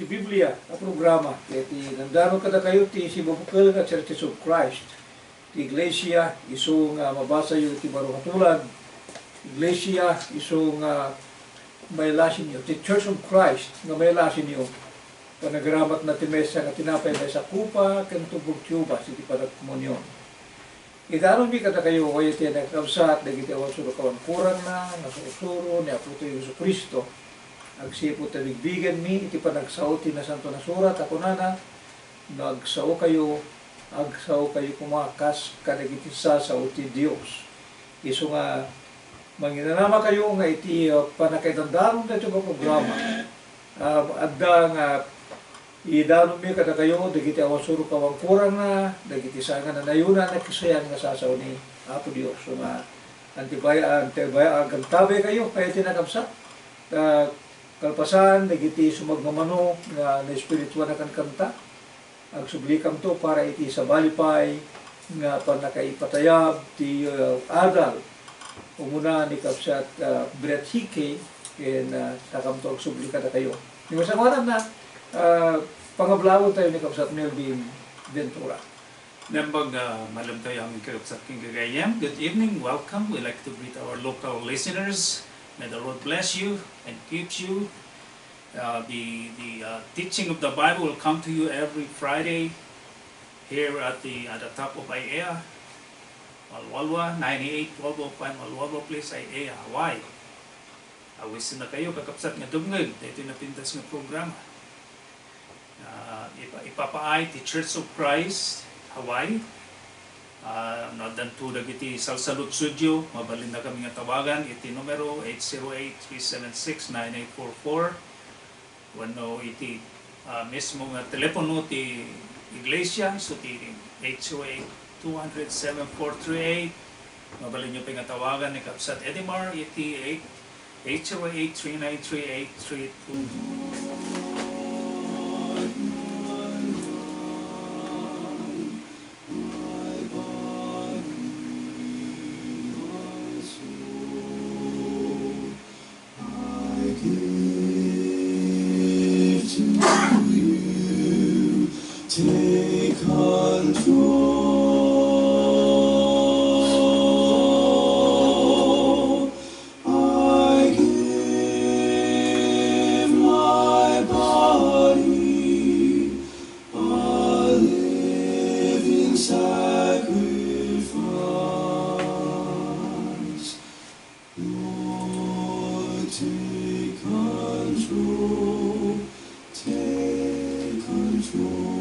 Biblia na programa. Iti nandano kada kayo ti si Babukal nga Churches of Christ. Ti Iglesia iso nga mabasa yu ti baro katulad. Iglesia iso nga may lasin yu. Ti Church of Christ nga may lasin yu. Panagaramat na ti mesa nga tinapay na sa kupa kantubog tiyuba si ti panagkomunyon. Idano mi kada kayo kayo ti nagkabsat dagiti awan suro kawan kurang na nasusuro ni Apo ti Yesu Kristo. Agsipo ta bigbigan mi iti panagsaot ti na santo na surat ako nana nagsao kayo kumakas kadagiti sa ti Dios. Isu nga manginanama kayo nga iti panakaidandanon na ito programa. Adda nga idano mi kada kayo dagiti awan suro kawang kurang na dagiti sanga na nayuna na kisayan nga sasaw ni Apo Dios. So nga antibaya gantabe kayo kaya tinakabsa kalpasan dagiti sumagmamano nga na espiritual na kanta agsublikam to para iti sa balipay nga panakaipatayab ti adal umuna ni kapsat Brett Hickey ken sakam to agsubli kada kayo ni masamaran na pangablawon tayo ni kapsat Melvin Ventura. Nembag malam tayo aming kapsat king gagayam. Good evening, welcome. We like to greet our local listeners. May the Lord bless you and keep you. The teaching of the Bible will come to you every Friday here at the top of IAEA, Walwalwa, 98-1205 Walwalwa Place, IAEA, Hawaii. Awisin na kayo kakapsat nga dumngag, dito na pintas nga programa. Ipapaay ti Church of Christ, Hawaii. Nadanto dagiti Salsalud Studio, mabalin na kami nga tawagan, iti numero 808-376-9844. Wano iti mismo nga telepono ti Iglesia, so ti 808-200-7438. Mabalin nyo pa nga tawagan ni Kapsat Edimar, iti 808-3938-32. Take control. I give my body a living sacrifice. Lord, take control. Take control.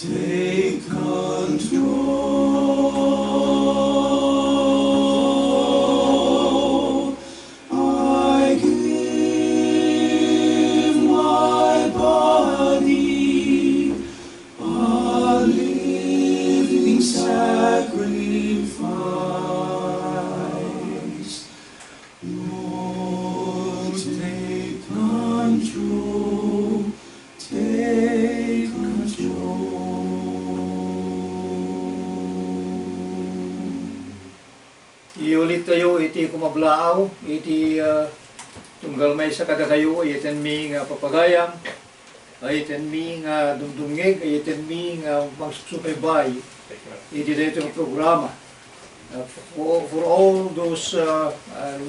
Take control. I give my body a living sacrifice. Lord, take control. Take control. Iulit tayo iti kumablaaw, iti tunggal may sa kada kayo, ayiten mi nga papagayam, ayiten mi nga dumdumngeg, ayiten mi nga magsusubaybay, iti dito yung programa. For all those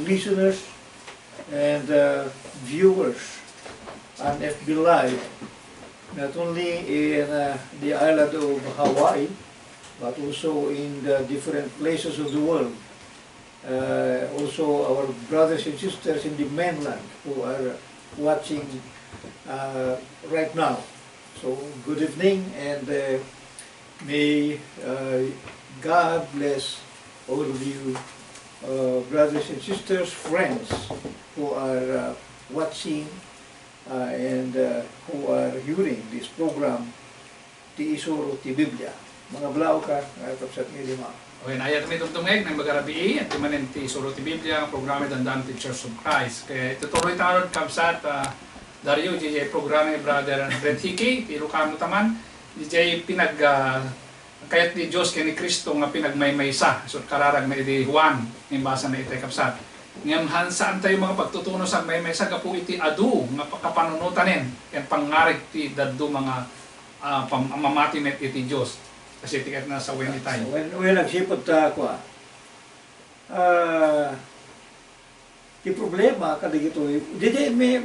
listeners and viewers on FB Live, not only in the island of Hawaii, but also in the different places of the world. Also our brothers and sisters in the mainland who are watching right now. So good evening, and may God bless all of you brothers and sisters, friends who are watching and who are hearing this program, Ti Isuro Ti Biblia. mga blaw ka, kapsat nga lima. Okay, ayat kami tungtungeg ng magarabi at timanin ti suro ti Biblia, ang programa dandang ti Church of Christ. Kaya tutuloy tayo kapsat Dario, DJ programa ni Brother Brent Hickey, ti Lucano taman, DJ kayat ni Diyos kaya ni Kristo nga pinagmaymaysa. So kararag na iti Juan, yung basa na iti kapsat. Ngayon, saan tayo mga pagtutuno sa maymaysa ka po iti adu, nga kapanunutanin, yan pangarig ti daddo mga mamatinet iti Diyos. Kasi tikat na sa weni tayo. When nagsipot ako, di problema kada gito. Didi may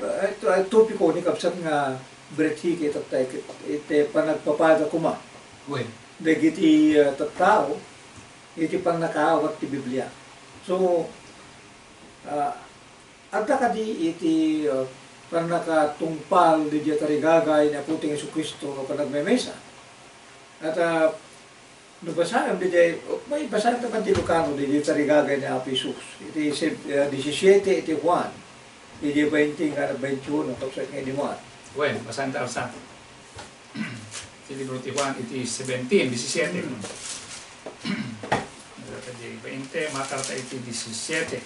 topiko ni kapsat nga brethi kita tayo ite panagpapada kuma. Wen. Dagiti tattao iti pang nakaawat ti Biblia. So adda kadi iti pang nakatungpal di tarigagay na puting Jesucristo no panagmemesa. At nabasaan di may basahan naman ti Lucano di tarigagay ni Apisus. Iti 17 iti Juan. Iti 20 nga 21 kapsat nga ni Juan. Wen, basahan tayo sa si libro ti Juan iti 17. 20, makarta iti 17.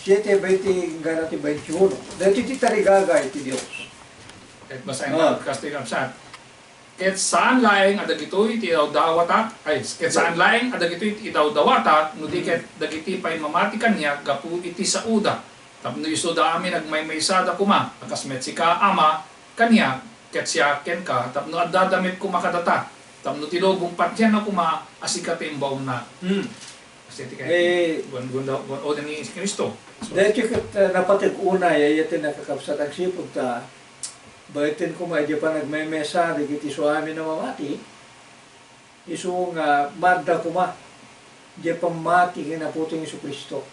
7:20 nga natin 21. Dahil iti tarigagay ti Diyos. Kahit basahin tayo, kastoy kapsat. Ket saan laeng adagitoy ti dawdawata ay ket saan laeng adagitoy ti dawdawata no di ket dagiti pay mamati kanya gapu iti sauda tapno isuda amin nagmaymaysada kuma akas metsika ama kanya ket siya ken ka tapno addadamit kuma kadata tapno ti lobong patyan na kuma asikate imbaw na kasi ti kay gunda o ni Kristo Dahil ket napatig una yayati nakakapsat ang sipod ta baitin ko may di pa nagmemesa di kiti suami na mamati isu nga madda ko ma di pamati kinaputing Jesucristo.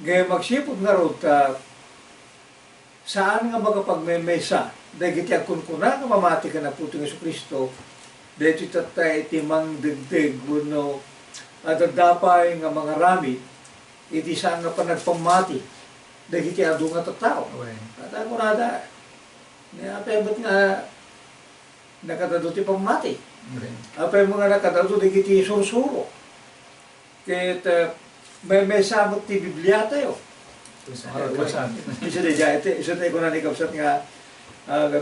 Gaya magsipod nga ro saan nga magapagmemesa dahil kiti akun kuna nga mamati kinaputing Jesucristo dahil iti tatay iti mang degdeg no at dapay nga mga rami iti saan nga pa nagpamati dahil kiti adu nga tattao. At ako nada apebot nga nakadado ti pamati. Apay mga nakadado di kiti sursuro. Ket may sabot ti Biblia tayo. Isa di dya, isa tayo ko na ni kapsat nga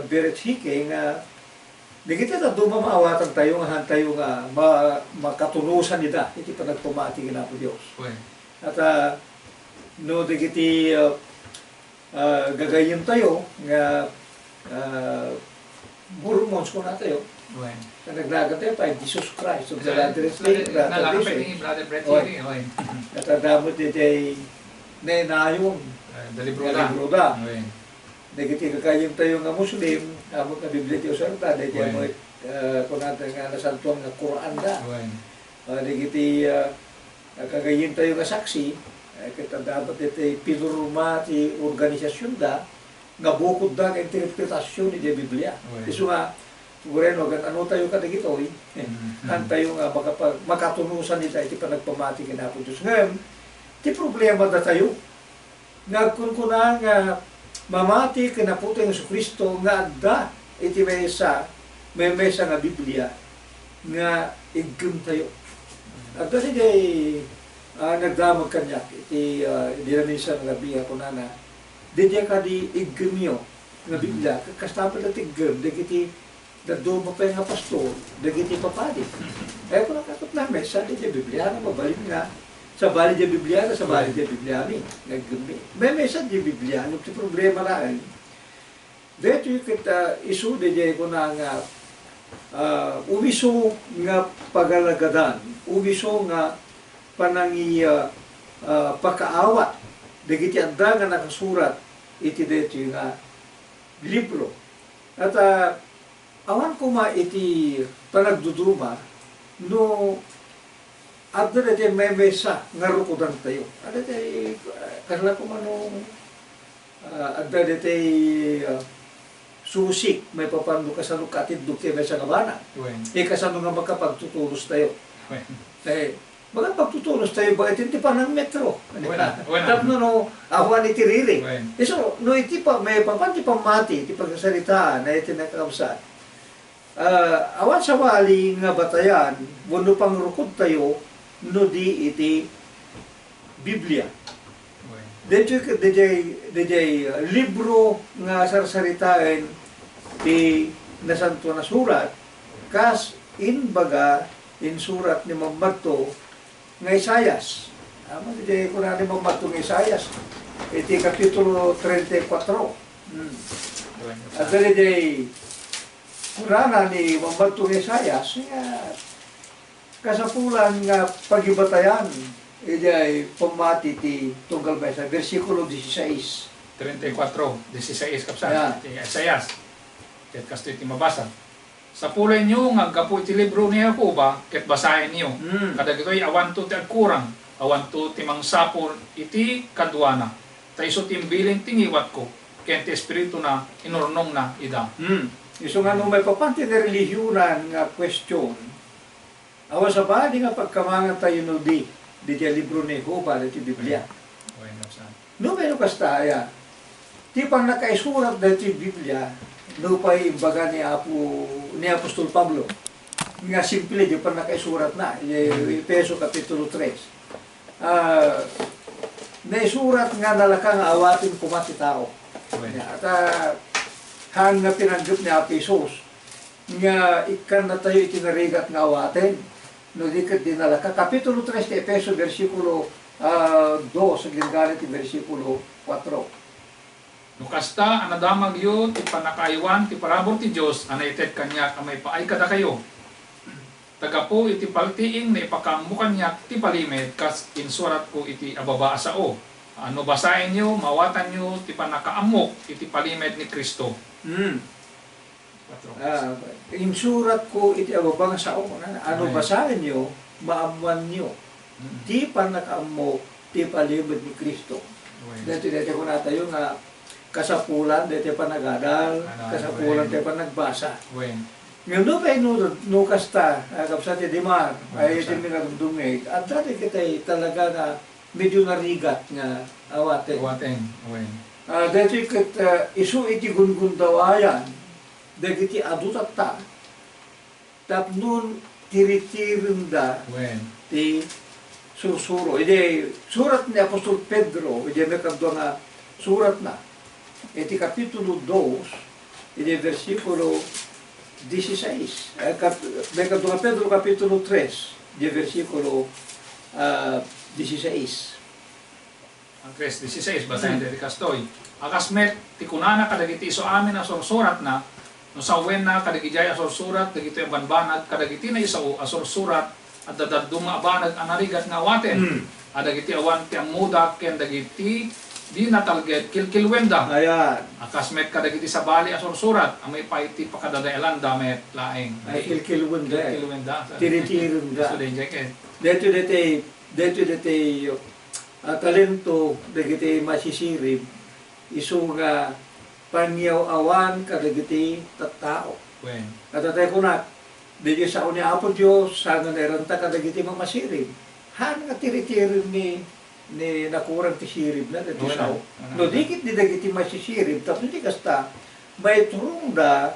Beret Hike nga di kita na dumamaawatan tayo nga tayo nga makatunusan nida iti panagpamati nga po Diyos. At no di kiti gagayin tayo nga Mormons ko na tayo. Naglagat tayo pa, Jesus Christ. So, nalakapit ni Brother Brett Hickey. Natadamot ito ay nainayon. Dalibroda. Nagiti kakayong tayo nga Muslim, amot na Biblia tayo sarta, dahil tayo mo kung natin nga nasantuan nga Quran da. Nagiti kagayin tayo nga saksi, kita dapat ito ay pinurma ti organisasyon da, nga bukod da ng interpretasyon ni Biblia. Isu nga, sigureno, ano tayo kadagitoy, kan tayo nga makatunusan nita, iti pa nagpamati ka na po Diyos. Ngayon, iti problema da tayo. Nagkunkuna nga mamati ka na po tayo sa Kristo, nga adda, iti may mesa nga Biblia, nga igim tayo. At kasi jay, nagdamag kanyak, iti dinaminsan nga biya ko na Didiya ka di igimyo nga Biblia, kastapa na tigim, dagiti daddo mo pa nga pastor, dagiti papadi. Kaya ko nakakot namin, sa didiya Biblia na mabalik nga, sa bali diya Biblia na sa bali diya Biblia ni, nagimi. May mesa diya Biblia, ano ti problema na ay. Dito kita isu didiya ko na nga, umiso nga pagalagadan, umiso nga panangi pakaawat, dagiti adda nga nakasurat iti dito nga libro. At awan ko ma iti panagduduma no adda dati may mesa nga rukudan tayo. Adda dati karla ko manong adda dati susik may papando kasano katid dukti may sa kabana. Kasano nga makapagtutulos tayo. Baga pagtutulos tayo ba iti pa ng metro. Tapno no awan iti riri. So no iti pa may papanti pamati iti pagsasalitaan na iti nakakabsat. awan sa wali nga batayan, wano pang rukod tayo, no di iti Biblia. DJ libro nga sarsaritain ti nasanto na surat, kas inbaga in surat ni Mambato nga Isayas. DJ ko na ni Mambato nga Isayas, iti kapitulo 34. At DJ kurana ni Mambato nga Isayas, kasapulan nga pagibatayan, ijay pamati ti tunggal ba sa versikulo 16. 34:16 kapsa. Yeah. Isayas. Ket kasto iti mabasa. Sa pulay niyo nga gapu iti libro ni Jacoba ket basahin niyo. Kadagitoy awan to ti agkurang, awan to ti mangsapol iti kadwana. Tayso timbilin tingiwat ko ken ti espiritu na inurnong na ida. Iso nga nung may papanti na relihiyonan nga question, awa sa bali nga pagkamangan tayo no di libro ni Jacoba iti Biblia. No may kastaya. Ti pang nakaisurat dati Biblia, no pa'y imbaga ni Apostol Pablo. Nga simple, di pang nakaisurat na. Efeso kapitulo 3. Naisurat nga nalakang awatin kumati tao. At hang nga pinanggap ni Apesos, nga ikan na tayo itinarigat nga awatin. No dikat dinalaka. Kapitulo 3 ti Efeso, versikulo 2, sa ginagalit ti versikulo 4. No kasta anadamag yo ti panakaiwan ti parabor ti Dios anaited kanya amay paay kada kayo. Tagapo iti paltiing na ipakamu kanya ti palimed kas insurat ko iti ababa sao. Ano basahin nyo, mawatan nyo ti panakaamok iti palimed ni Kristo. Insurat ko iti ababang sao. Ano basahin nyo, maamuan nyo. Di panakaamok ti palimed ni Kristo. Dito ko na tayo nga kasapulan, dito pa nagadal, kasapulan, dito pa nagbasa. Ngayon no pa no kasta, kapsa ti Dimar, ay iti minagdungay, at dati kita talaga na medyo narigat nga awaten. Dito kita isu iti gungundawayan, dito iti adutata, tap nun tiritirin da, ti sursuro. Iti surat ni Apostol Pedro, iti may kadwa nga surat na, iti kapitulo 2, iti versikulo 16. May kadwa Pedro kapitulo 3, iti versikulo 16. Ang 3:16 basahin dito kastoy. Akasmet ti kunana kadagiti iso amin a sursurat na no sawen na kadagijay a sursurat dagiti banbanag kadagiti na iso a sursurat at dadaduma banag anarigat nga awaten. Adagiti awan ti amuda ken dagiti di natalget kilkilwenda. Ayan. Akasmet kadagiti sa bali a sursurat amay paiti pakadadaelan damet laeng. Ay kilkilwenda. Kilkilwenda. Tiritirin da. So denjay ken. Dito talento dagiti masisirib isu nga panyaw awan kadagiti tattao. At ko na dito sa uni Apo Diyos sa nga neranta kadagiti mamasirib. Han nga tiritirin ni nakurang ti sirib na dito sa no dikit di dagiti masisirib tapos di kasta may turong da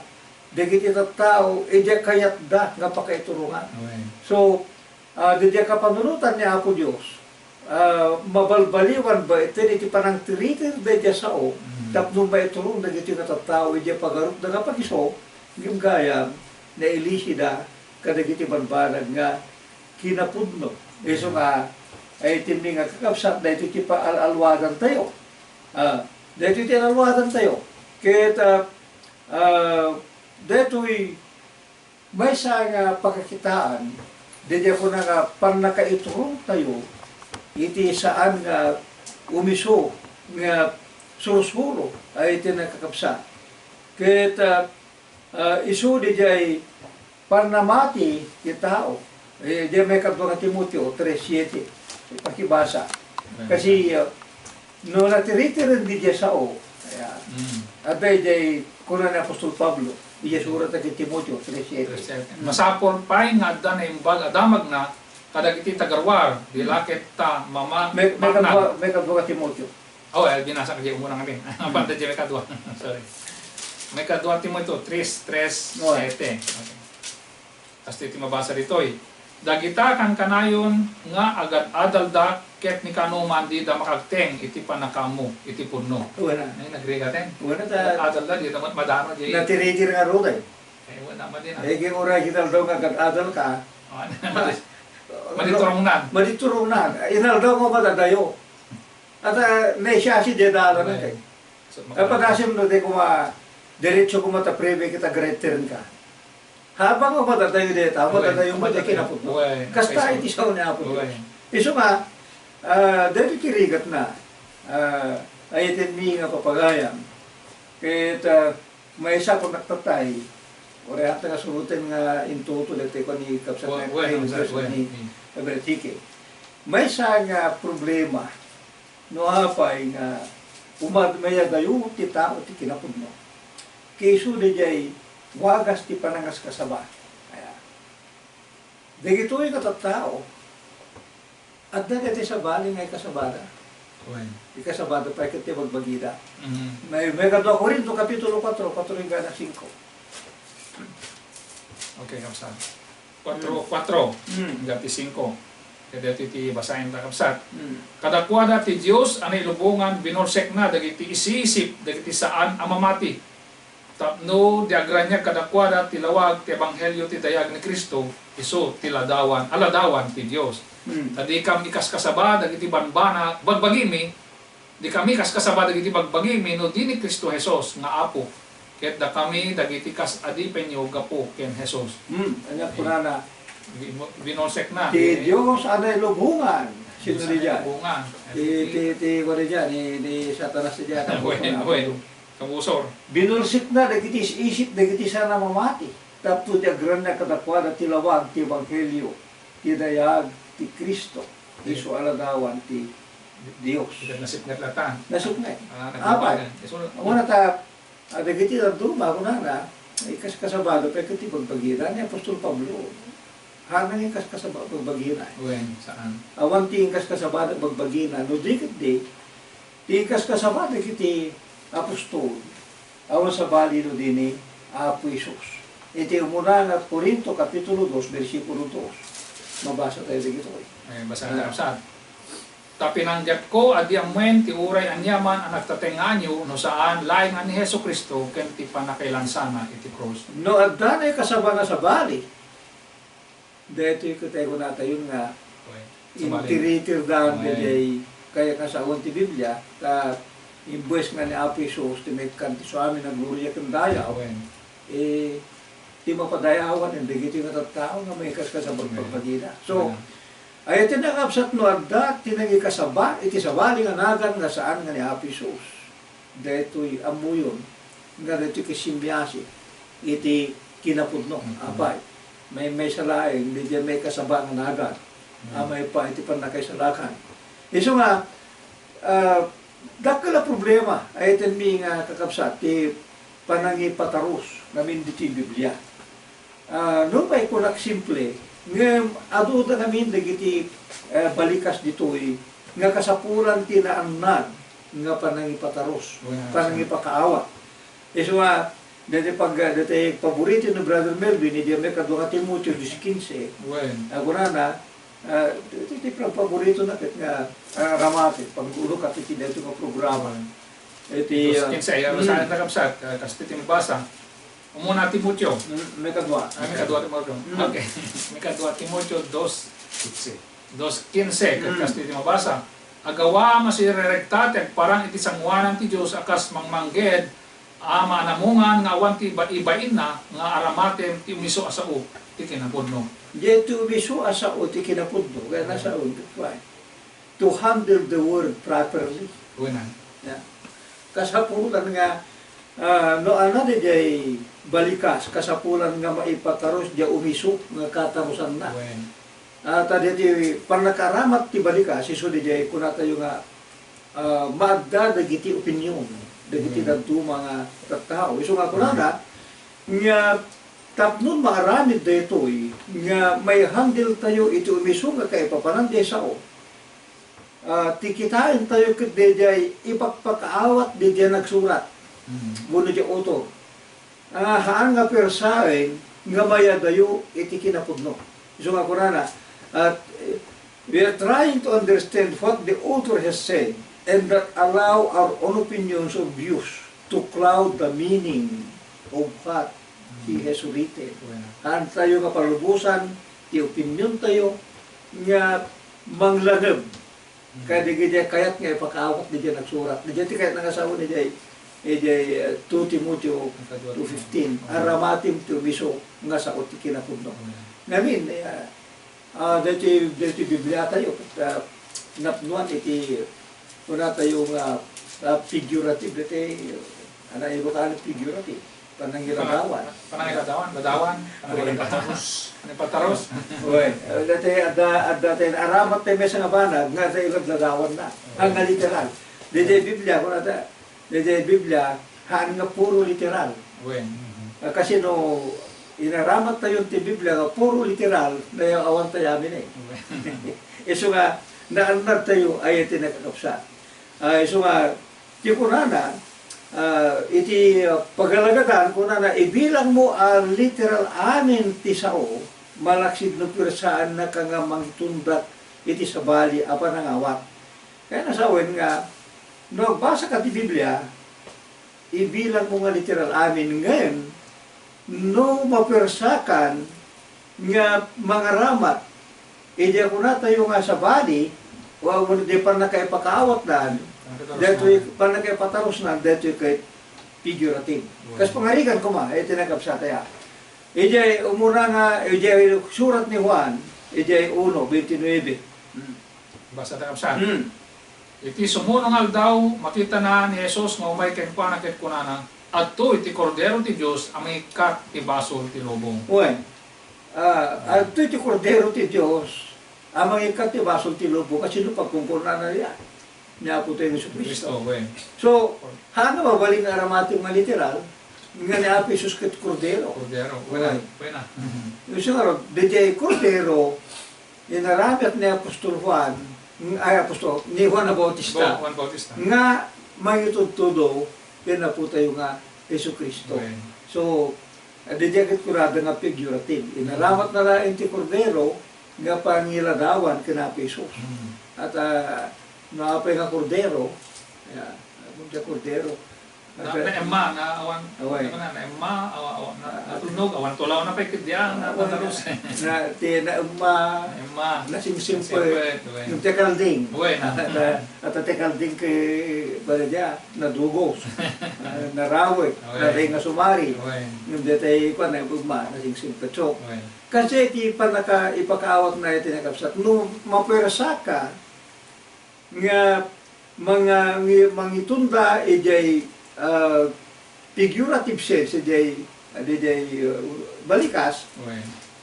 dagiti tattao ija kayat da nga pakaiturungan. So dito kapanunutan ni Apo Diyos mabalbaliwan ba ito iti panang tiritir da sao tapno ba iturong dagiti natatao ija pagarup da nga pagiso gimgayam na ilisida kadagiti banbanag nga kinapudno. Iso nga ay timning nga kakapsat da ito iti paalwadan tayo. Dito iti alwadan tayo. Kaya dito'y may sa nga pagkakitaan dito ako na nga pang nakaiturong tayo iti saan nga umiso nga surusuro ay iti nakakapsat. Kaya isu di jay panamati ti tao. Di may kadwa nga Timoteo 3:7 ipakibasa. Kasi no natiritirin di jay sao. At jay kuna ni Apostol Pablo di jay surat kay Timoteo 3:7. Masapol pay nga adda na imbag adamag na kadagiti tagarwar dilakit ta mama May kadwa nga Timoteo. binasa kay umuna ngamin. Banda jay kadwa. Sorry. May kadwa Timoteo 3:7. Okay. Tapos iti mabasa dito dagita kan kanayon nga agad adalda ket ni kanuman di da makagteng iti panakamu iti punno. Wala. Ay nagregaten. Wala ta Adalda di damat madano di. natiritir nga ro day. Wala man din. Egi ora kita daw nga adal ka. Maditurungan. Maditurungan. Inal daw mo madadayo. At naisya si Jedala na kay. Pag-asim no de kuma diretso kuma ta prebe kita greaterin ka. Habang ako matatayo dito, matatayo mo di kinapot mo. Kasta iti siya niya po. Iso nga, dito kirigat na, ayitin mi nga papagayam. Kaya may isa ko nagtatay, o rehat nga surutin nga intuto dito ko ni Kapsat ni Bertike. May isa nga problema, no hapay nga, umadmaya dayo ti tao ti kinapot mo. Kayso di jay, wagas ti panangas kasaba. Dagito yung katatao. At dagiti sa bali ngay kasabada. Ikasabada pa ikati magbagida. May kadwa Korinto kapitulo 4, 4 hanggang 5. Okay, kapsat. 4 gati 5. Kada ti basahin ta kapsat. Kadakwada ti Dios anay lubungan binorsek na dagiti isisip dagiti saan amamati. Tapno diagranya kadakwada tilawag ti ebanghelyo ti dayag ni Kristo isu aladawan ti Dios. Tadi kami kaskasaba dagiti banbana bagbagimi di kami kaskasaba dagiti bagbagimi no di ni Kristo Jesus nga apo. Ket da kami dagiti kas adipenyo gapo ken Jesus. Anak punana. Binosek na. Ti Dios anay lubungan. Sino diyan? Lubungan. Ti wala diyan ni Satanas diyan. Bueno. Kabusor. Binulsit na, dagiti isip, dagiti sana mamati. Tapos ti agran na kadakwada ti lawag, ti ebanghelyo, ti dayag, ti Kristo, isu aladawan, ti Dios. Nasip nga latan. Nasip nga. Apa? Muna ta, dagiti na duma, kunana, ikas kasabado, pa ikati pagbagiran, ni Apostol Pablo. Hanang ikas kasabado pagbagiran. Wen, saan? Awan ti ikas kasabado pagbagiran, no dikit di, ti ikas kasabado kiti apostol, awan sa balido din Apo Isus. Iti umuna nga Korinto, kapitulo 2, versikulo 2. Mabasa tayo dito. Basa na kapsat. Tapinanggap ko, adi amwen, ti uray anyaman, ang nagtatenganyo, no saan, laing ani Heso Kristo, ken ti panakailansana, iti cross. No, at danay kasaba nga sa bali. Dito yung katayo natin yun nga, intiritir daan kaya nga sa unti Biblia, imbues nga ni Apo Isus, ti may kanti sa amin na gloria kang dayaw, ti mapadayawan, hindi giti nga tattao nga may kaskasabag pagpagina. So, ay tinakapsat no agda, tinagi kasaba, iti sabali nga nagan nga saan nga ni Apo Isus. Dito'y amuyon, nga dito'y kisimbyasi, iti kinapudno, apay. May salaing, hindi dyan may kasaba nga nagan. May pa, iti panakay salakan. Iso nga, dakala problema ay ito mi nga kakapsat ti panangi pataros namin diti Biblia. No pa ikunak simple nga aduda namin dagiti balikas ditoy nga kasapuran ti naannan nga panangi pataros, panangi pakaawa. Iso nga dati dati paborito ni Brother Melvin ni Diame kadwa Timoteo 15. Ako na iti paborito na ket nga ramate pag-ulo ka iti dito nga programa. Iti kinsay sa takapsat kas ti mabasa. Umuna Timoteo. May kadwa. May kadwa Timoteo. Okay. May kadwa Timoteo 2:15 kas ti mabasa. Agawa masirerektate parang iti sanguanan ti Dios akas mangmangged ama namungan nga awan ti ibain na nga aramatem ti umiso asao ti kinapudno. Dito umiso asao ti kinapudno kaya nasa to handle the word properly. Unan. Yeah. Kasapulan nga no ano di jay balikas kasapulan nga maipataros di umiso nga katarusan na. Tadi ti panakaramat ti balikas isu di jay kuna tayo nga maagda dagiti opinyon dagiti dadto mga tattao. Isu nga kuna nga tapnon maaramid dito nga may handle tayo iti umiso nga kay papanan di sao. Tikitain tayo ket di jay ipagpakaawat di jay nagsurat. Buno di auto. haan nga persaen nga mayadayo iti kinapudno. So nga kunana, at we are trying to understand what the author has said and that allow our own opinions or views to cloud the meaning of what he has written. Han tayo nga palubusan, ti opinion tayo nga manglagab. Kaya di kayat nga ipakaawat di dyan nagsurat. Di dyan ti kayat nangasawa ni dyan 2 Timoteo 2:15 aramatim ti umiso nga sa oti kinapudno. Ngamin, dati Biblia tayo, napnuan iti una tayo nga figurative, dati iba ka figurative, panangiladawan. Ladawan, pataros. Uy, dati aramat tayo may nga banag, nga sa ilang ladawan na, ang nga literal. Dati Biblia, kung nata, dati Biblia, haan nga puro literal. Kasi no, inaramat tayo ti Biblia nga puro literal na yung awan tayo amin eh. Iso nga, naanar tayo ay iti nakakapsa. Iso nga, ti kunana, iti pagalagadan kunana, ibilang mo literal amin ti sao, malaksid no pirsaan na ka nga mangtundak iti sabali apa nang awat. Kaya nasawin nga, no, basa ka ti Biblia, ibilang mo nga literal amin ngayon, no mapersakan nga mga ramat, hindi ako na tayo nga sa bali, o di pa na kayo pakaawat na, dito pa na kayo pataros na, dito kay figurative. Kasi pangarigan ko ito tinagap sa taya. Ijay, umuna nga, ijay surat ni Juan, ijay 1:29. Basta tagap sa. Iti sumunong aldaw, makita na ni Jesus nga umay kay kuana ket kunana, adto iti kordero ti Dios ang may kat ti basol ti lubong. Uy, adto iti kordero ti Dios ang mga ikat ti basol ti lubong kasi pagkungkurna na niya. Niya po tayo sa Kristo. So, hanga mabaling nga aramating mga literal, nga ni Apo Jesus ket kordero. Kordero, wala. Yung nga ron, DJ Cordero, inaramit ni Apostol Juan, ni Juan na Bautista, nga mayutod-tudo, pinapo tayo nga Yesu Kristo. So, DJ ket kurada nga figurative. Inaramat na lang ti Cordero, nga pangiladawan kina Jesus. At naapay nga Cordero, munja Cordero, na emma na awan na emma na tunog awan tulaw na pay kidya na pataros na emma na simple yung tekalding at tekalding kay balaya na dugos na rawe na ring nga sumari yung detay ko na ugma na simple chok kasi ti panaka ipakaawat na iti nakapsat no mapersa ka nga mga mangitunda ijay figurative sense day balikas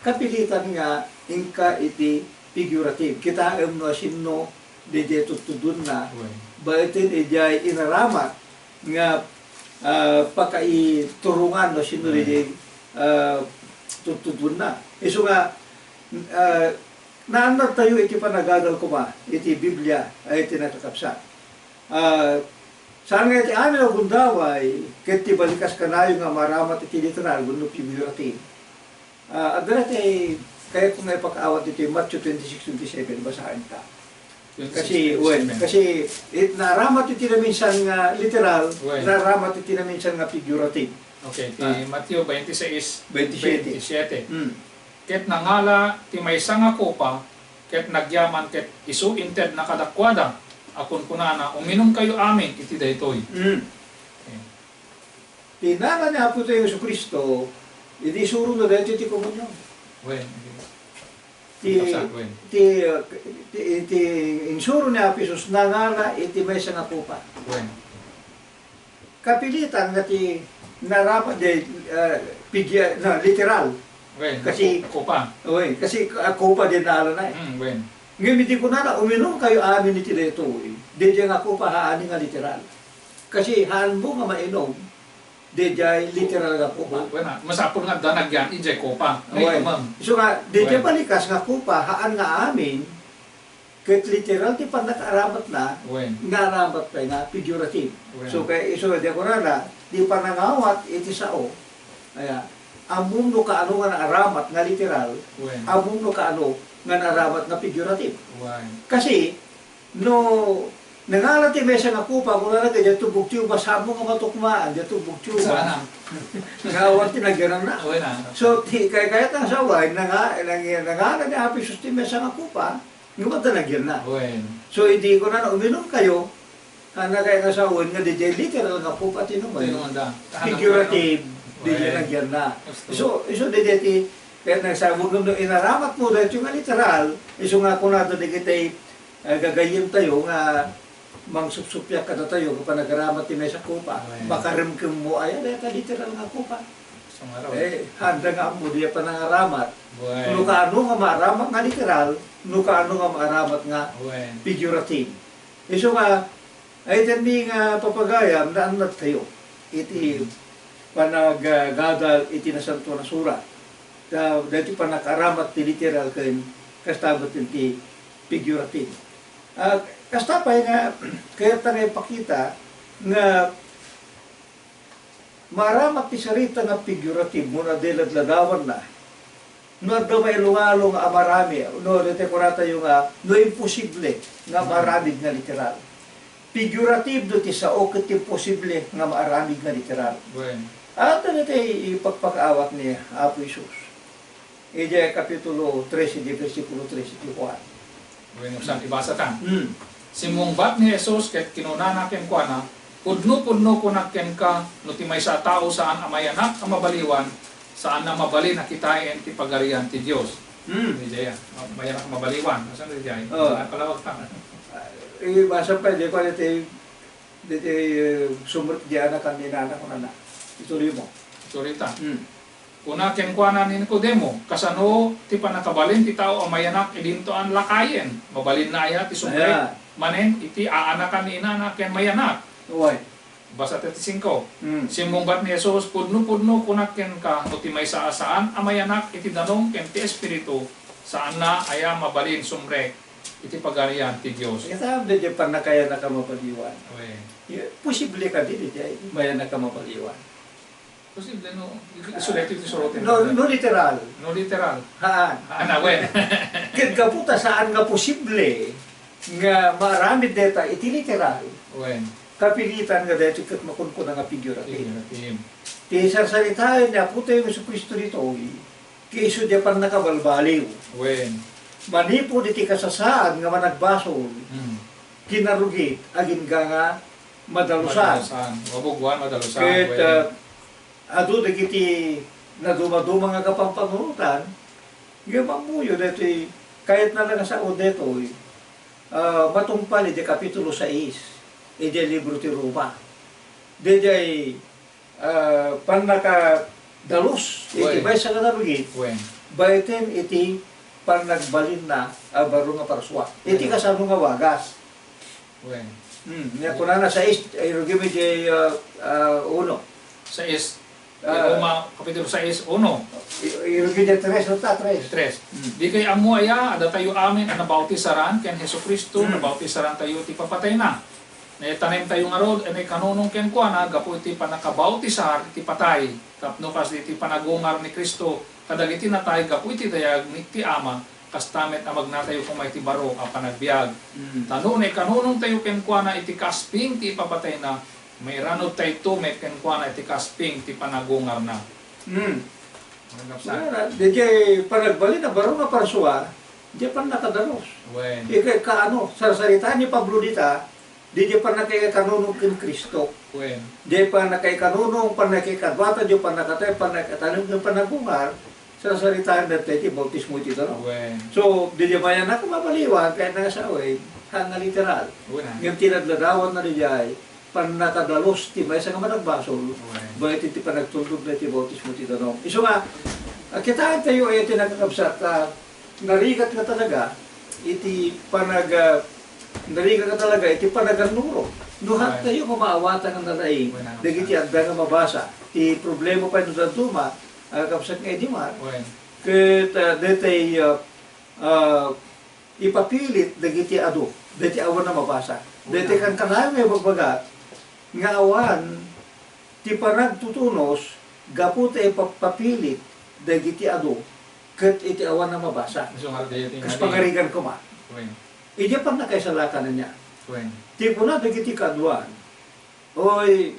kapilitan nga ingka iti figurative kita no sinno DJ tutudun na baitin ijay inaramat nga pakaiturungan no sinno DJ tutudun na iso nga naanad tayo iti panagagal ko ba iti Biblia ay tinakakapsa saan nga iti amin ang gundaway, ket ti balikas kanayo nga maramat iti literal, gundo figurative. At dati, kaya kung nga ipakaawat ito yung Matthew 26:27, basahin ka. Kasi, naramat iti na minsan nga literal, naramat iti na minsan nga figurative. Okay, ti Matthew 26:27. Ket nangala ti maysa nga kopa, ket nagyaman ket isu inted na kadakwada, akon kunana, uminom kayo amin, iti daytoy. Tinala niya po tayo sa Kristo, hindi suro na dahil iti komunyon. Iti insuro niya po Jesus, nangala iti may sa nga pupa. Kapilitan na ti narapat literal. Kasi kopa. Kasi kopa din nala na eh. Ngayon, hindi ko na uminom kayo amin iti dito. Di nga ako pahaani nga literal. Kasi haan mo nga mainom, di literal nga kupa. Masapon nga danag yan, ijay kupa. So nga, di balikas nga kupa, haan nga amin, kahit literal, di pa nakaaramat na, nga aramat pa nga figurative. So kaya iso, di ako na, di pa nangawat iti sao, Aya, among no kaano nga naaramat nga literal, Wen. among no kaano nga naaramat nga figurative. Wen. Kasi, no, nangalati may nga kupa, kung nalaga, dito bugtiyo, basa mo nga matukmaan, dito bugtiyo ba? Sana. Nangawar tinagyanan na. Wen na. So, kaya tang saway, nangalan ni Happy Sus, may nga kupa, nga matanagyan na. Wen. So, hindi ko na uminom kayo, na kaya nga sawon, nga di literal nga kupa, tinumay. Tinumanda. Figurative, di Wen. nagyan na. Gusto. So di deti, kaya nagsabog nung inaramat mo dahil yung nga literal, iso nga kung nato di kita'y gagayim tayo nga mangsupsupyak ka na tayo kapag nagaramat ti may sa kupa. Wen. Makarimkim mo ay, dahil literal nga kupa. Sumaraw. Handa nga mo, di pa nangaramat. Wen. No kaano nga maaramat nga literal, no kaano nga maaramat nga Wen. figurative. Iso nga, ay tindi nga papagayam na anat kayo. Iti panaggadal iti nasanto na surat. Dati pa nakaramat ti literal kayo, kastabat ti figurative. Kastapay nga, kaya tayo pakita nga maramat ti sarita nga figurative muna diladladawan na. No do may lungalong amarami, no dete ko nata yung no imposible nga maramig nga literal. Figurative do ti sao ket imposible nga maramig nga literal. Wen. At ano tayo ipagpakaawat ni Apo Isus. Ija kapitulo 13, versikulo 34. Wen usan ibasa ta. Hmm. Simungbat ni Jesus ket kinunana ken kuana, pudno-pudno ko nakken ka no ti maysa tao saan amayanak ang mabaliwan, saan na mabali nakitain ti pagarian ti Dios. Hmm. Di jaya, mayanak ang mabaliwan. Asan di jaya? Oh. Palawag ta. Basa pa, di ko dito sumrit di anak ang ninana ko na. Ituloy mo. Surita. Hmm. Kuna ken kuana ni Nicodemo, kasano ti panakabalin ti tao amayanak idinto an lakayen. Mabalin na aya ti sumre. Ayan. Manen iti aanakan ni inana ken mayanak. Uway. Basa 35. Hmm. Simungbat ni Jesus, pudno-pudno kunakken ka, o ti may saan amayanak iti danong ken ti Espiritu, saan na aya mabalin sumrek, iti pagarian ti Diyos. Kita di pa na kaya nakamapaliwan. Okay. Posible ka din, di maya nakamapaliwan. Posible no, isulit iti surotin. No literal. No literal. Haan. Ana, wen. Kaya kaputa saan nga posible nga maramid deta iti literal. Wen. Kapilitan nga dito kat makunkuna nga figurative. Tim. Ti sarsalitain niya puta yung Kristo dito. Kaiso di pa nakabalbaliw. Wen. Manipo diti kasasaan nga managbasol. Hmm. Kinarugit agin nga madalusan. Mabugwan, madalusan. Kahit ado dagiti naduma-duma nga kapampangunutan, gamamuyo dito kahit na lang sa odeto, matungpal iti kapitulo 6, iti libro ti Roma. Diti panakadalos, iti bay sa kanarugit, Wen. bayten iti panagbalin na baro nga parswa. Iti kasano nga wagas. Wen. Nga kunana sa 6, ay rugimi di 1. Sa is, Roma, Kapitulo 6, 1. Irugin niya 3, no ta, 3. 3. Di kay amo aya, ada tayo amin ang nabautisaran, ken Heso Kristo, nabautisaran tayo ti papatay na. Tanim tayo nga rod, ay kanunong ken kuana, gapo iti panakabautisar, iti patay, kapno kas iti panagungar ni Kristo, kadagiti natay, gapo iti dayag ni ti ama, kastamet amag na tayo kumay ti baro, a panagbiag. Tanong kanunong tayo ken kuana, iti kasping ti papatay na, may ranod tayo tumet ken kuana, iti kasping ti panagungar na. Di panagbalin na baro nga parswa, di pa nakadalos. Wen. Ikay kaano, sa salita ni Pablo dita, di pa nakaikanunong kin Kristo. Wen. Di pa nakaikanunong, panakikadwata, di pa nakatay, panakatanong ng panagungar, sa salita na tayo, bautismo iti no. Wen. So, di maya na kumabaliwan, kaya nangasaway, hanga literal. Wen. Yung tinadladawan na niyay, panakadalos, ti may sa nga managbasol, bakit iti panagtulog na iti bautismo iti no. Iso nga, kitaan tayo ay iti nakakabsat, narigat nga talaga, iti narigat nga talaga, iti panaganuro. Nuhat tayo kumaawatan ng nalaing, dagiti agda nga mabasa. Ti problema pa yung dantuma, kapsat nga Edimar, kat detay ipapilit dagiti ado, dagiti awan na mabasa. Dati kan kanami magbagat, nga awan, ti panagtutunos, gaputa papilit dagiti ado ket iti awan na mabasa. So nga dayo ti Kas pangarigan ko ma. Wen. Ija pa na kaysalakan na niya. Wen. Ti ko na dagiti kaduan. Oy,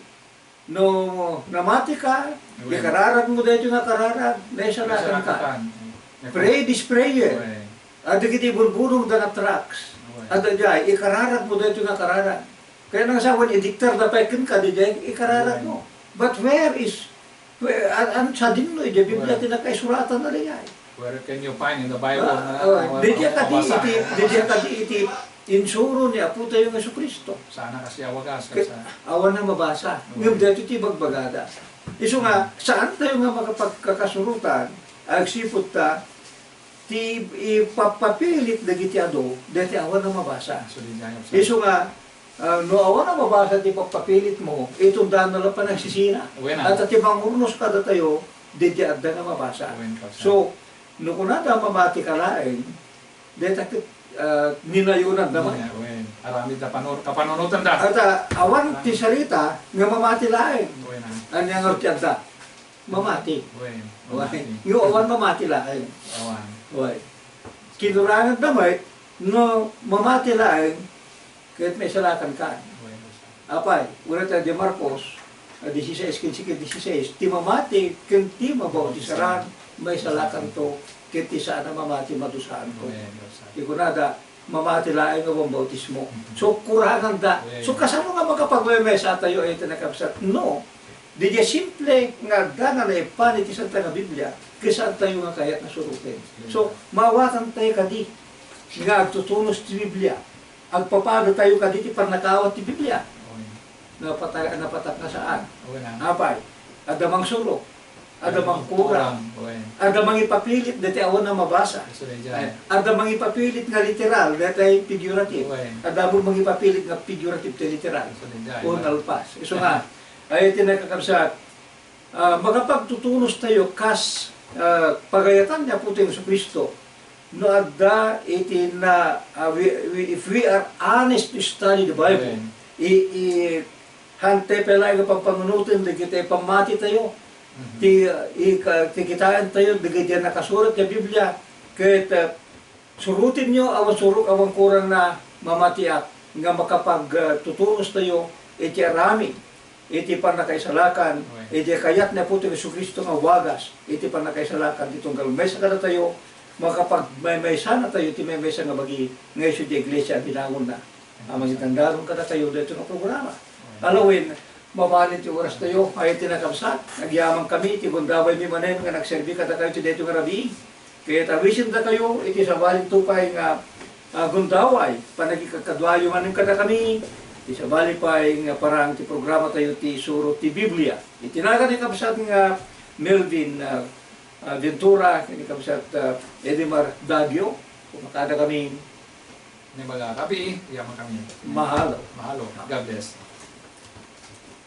no namati ka, ikararag mo dito nga kararag, naisalakan ka. Pray this prayer. Wen. At dagiti bulbulong da na tracks. At dajay, ikararag mo dito nga kararag. Kaya nang sawan, idiktar na pekin ka, dajay, ikararag mo. But where is, ano sa din no, ija Biblia tinakaisuratan na rin ay. Where can you find in the Bible na Didya mabasa? kadi iti insuro ni Apo tayo ng Jesucristo. Sana kasi awagas Ket awan na mabasa. Ngem dito ti bagbagada. Isu nga saan tayo nga makapagkakasurutan agsipot ta ti ipapapilit dagiti ado deti awan na mabasa. Isu nga no awan na mabasa ti papapilit mo itong daan na lang pa nagsisina. At ti mangurnos kada tayo deti adda nga mabasa. So no kunada mamati kalaeng deta ninayunan naman. Arami ta kapanunutan da. At awan ti salita nga mamati laeng. Anya nga ti adda. Mamati. Yung awan mamati laeng. Awan. Oy. Kinurangan damay no mamati laeng kahit may salakan ka. Apay, ulat di Marcos 16:16, ti mamati ken ti mabautisaran may salakan to ket ti sana mamati madusahan ko. Ikunada mamati laeng nga bautismo. So kurangan da. So kasano nga makapagmemesa tayo ay tinakapsat? No. Di simple nga gana na ipan iti Santa nga Biblia kisan tayo nga kayat na surutin. So mawatan tayo kadi nga agtutunos ti Biblia. Agpapado tayo kadi ti parnakawat ti Biblia. Napatak na saan? Apay, adamang sulok, adamang kurang, adamang ipapilit dati awan na mabasa, adamang ipapilit nga literal dati figurative, adamang ipapilit nga figurative ti literal, o nalpas. So nga, ay tinakakabsat, magapagtutunos tayo kas pagayatan niya po tayo sa Kristo, no adda iti na, if we are honest to study the Bible, hante pelay nga pagpangunutin, di kita pamati tayo. Kikitaan tayo, di kita nakasurat sa Biblia. Kahit surutin nyo, awan suruk, awan kurang na mamatiak, nga makapagtutunos tayo, iti arami, iti panakaisalakan, iti kayat na po tayo Jesucristo nga wagas, iti panakaisalakan, itong galmesa ka na tayo, makapag-may sana tayo, iti may mesa nga bagi, ngayon siya di iglesia, binangon na. Amang itandaron ka na tayo dito ng programa. Alawin, mabalit yung oras tayo, ay tinakabsat, nagyamang kami, tibundaway mi manen, nga nagserbi ka na kayo dito nga rabi. Kaya tawisin na kayo, iti sa baling tupay nga gundaway, panagikakadwayo manin ka na kami, iti sa baling pay nga parang ti programa tayo ti suro ti Biblia. Itinaga ni kabsat nga Melvin Ventura, ni kabsat Edimar Dagyo, kumakada kami Ni baga rabi, yaman kami. mahalo. Mahalo. God bless.